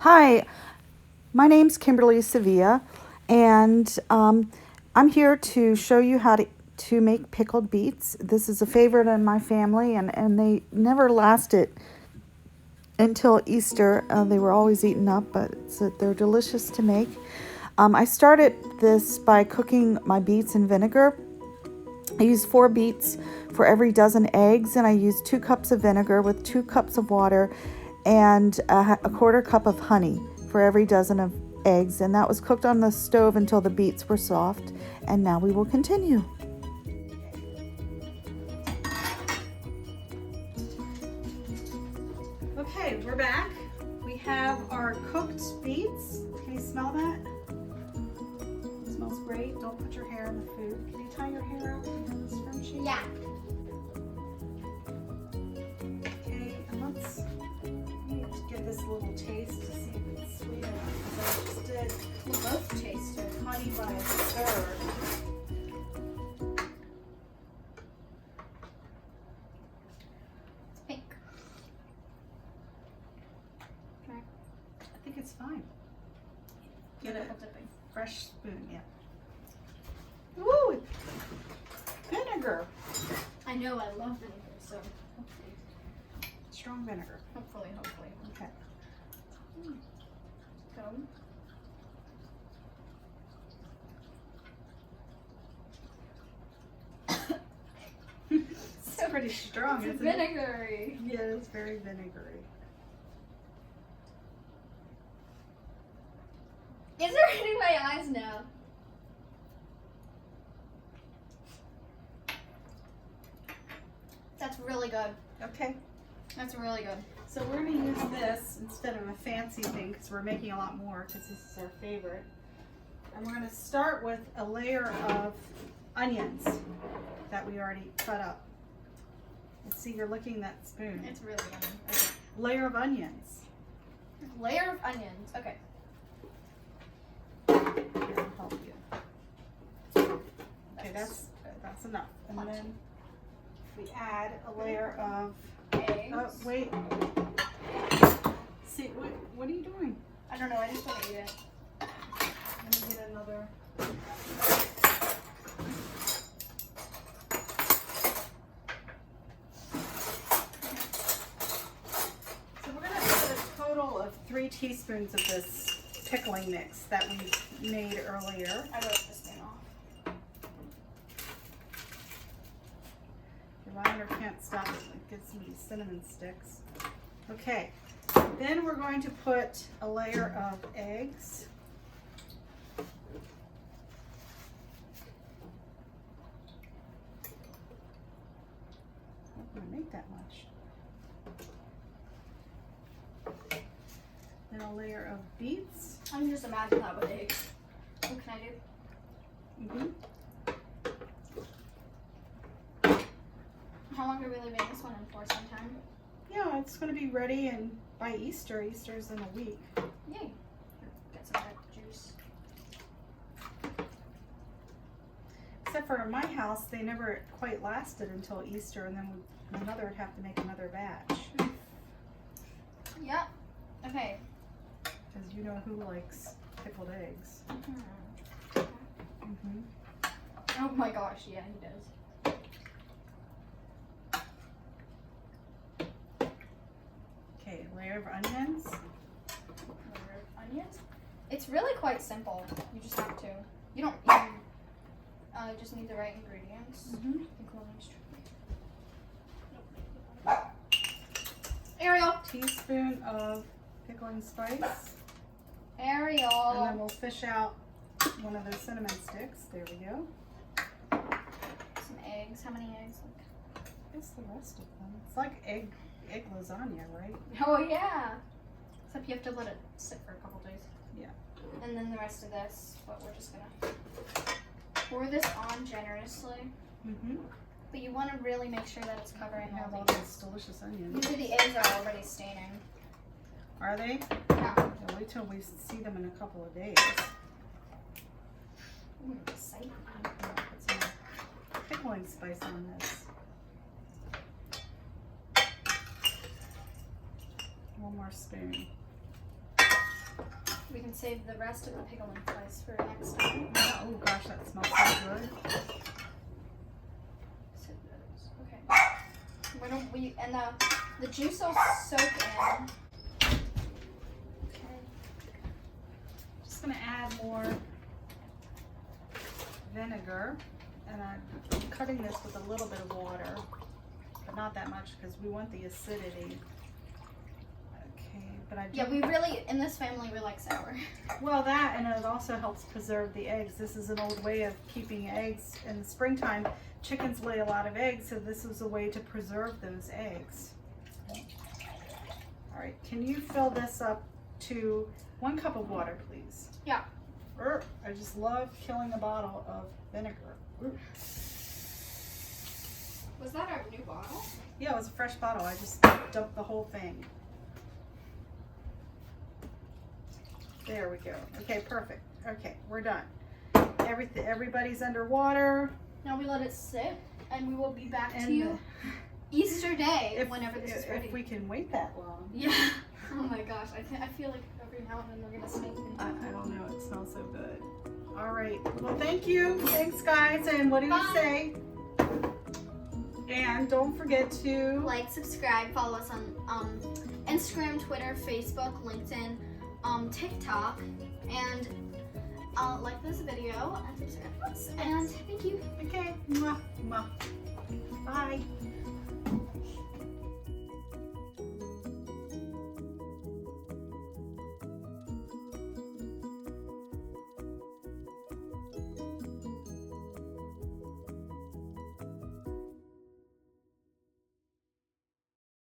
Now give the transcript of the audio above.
Hi, my name's Kimberly Sevilla, and I'm here to show you how to make pickled beets. This is a favorite in my family, and they never lasted until Easter. They were always eaten up, but they're delicious to make. I started this by cooking my beets in vinegar. I use 4 beets for every dozen eggs, and I use 2 cups of vinegar with 2 cups of water and a quarter cup of honey for every dozen of eggs. And that was cooked on the stove until the beets were soft. And now we will continue. Okay, we're back. We have our cooked beets. Can you smell that? It smells great. Don't put your hair in the food. Can you tie your hair out in this scrunchie? Yeah. Okay, and let's get this little taste to see if it's sweet enough. Because I just did, well, both tasted honey by a third. It's pink. Okay. I think it's fine. Get a fresh spoon, yeah. Woo! Vinegar. I know I love vinegar, so hopefully. Strong vinegar. Hopefully. Okay. Go. It's pretty strong, It's isn't it? vinegary. Yeah, it's very vinegary. Is there any way eyes now? That's really good. Okay. That's really good. So we're going to use this instead of a fancy thing because we're making a lot more because this is our favorite. And we're going to start with a layer of onions that we already cut up. Let's see, you're licking that spoon. It's really good. Okay. Layer of onions. Layer of onions. Okay. That'll help you. Okay, that's enough. And then we add a layer of Eggs. oh, wait. See, what are you doing? I don't know. I just want to eat it. Let me get another. So we're going to put a total of 3 teaspoons of this pickling mix that we made earlier. I wrote this thing off. Your liner can't stop it. It gives me cinnamon sticks. Okay, then we're going to put a layer of eggs. I'm not going to make that much. Then a layer of beets. I can just imagine that with eggs. What can I do? How long are we leaving this one in for? Some time? Yeah, it's going to be ready and by Easter. Easter's in a week. Yay. Get some of that juice. Except for in my house, they never quite lasted until Easter, and then my mother would have to make another batch. Yep. Okay. Because you know who likes pickled eggs. Oh my gosh, yeah, he does. Okay, layer of onions. Layer of onions. It's really quite simple. You just have to. You don't even. You just need the right ingredients. Ariel. Teaspoon of pickling spice. Ariel. And then we'll fish out one of those cinnamon sticks. There we go. Some eggs. How many eggs? It's the rest of them. It's like egg lasagna, right? Oh yeah. Except you have to let it sit for a couple days. Yeah. And then the rest of this, but we're just gonna pour this on generously. But you want to really make sure that it's covering I have all all the. these delicious onions. Usually the eggs are already staining. Are they? Yeah. Yeah, wait till we see them in a couple of days. Ooh, exciting. Put some pickling spice on this. One more spoon. We can save the rest of the pickling slice for next time. Oh gosh, that smells so good. Save those. Okay. And the juice will soak in. Okay. Just gonna add more vinegar, and I'm cutting this with a little bit of water, but not that much because we want the acidity. Okay, but I do. Yeah, we really, in this family, we like sour. Well, that, and it also helps preserve the eggs. This is an old way of keeping eggs in the springtime. Chickens lay a lot of eggs, so this is a way to preserve those eggs. All right, can you fill this up to 1 cup of water, please? Yeah. I just love killing a bottle of vinegar. Was that our new bottle? Yeah, it was a fresh bottle. I just dumped the whole thing. There we go. Okay, perfect. Okay, we're done. Everybody's underwater. Now we let it sit, and we will be back to And you Easter Day, whenever this is ready. If we can wait that long. Yeah. Oh my gosh, I feel like every now and then we're gonna sneak in. I don't know. It smells so good. All right. Well, thank you. Thanks, guys. And what do you say? And don't forget to Like, subscribe, follow us on Instagram, Twitter, Facebook, LinkedIn, TikTok, and like this video and subscribe to us. And thank you. Okay. Mwah, mwah.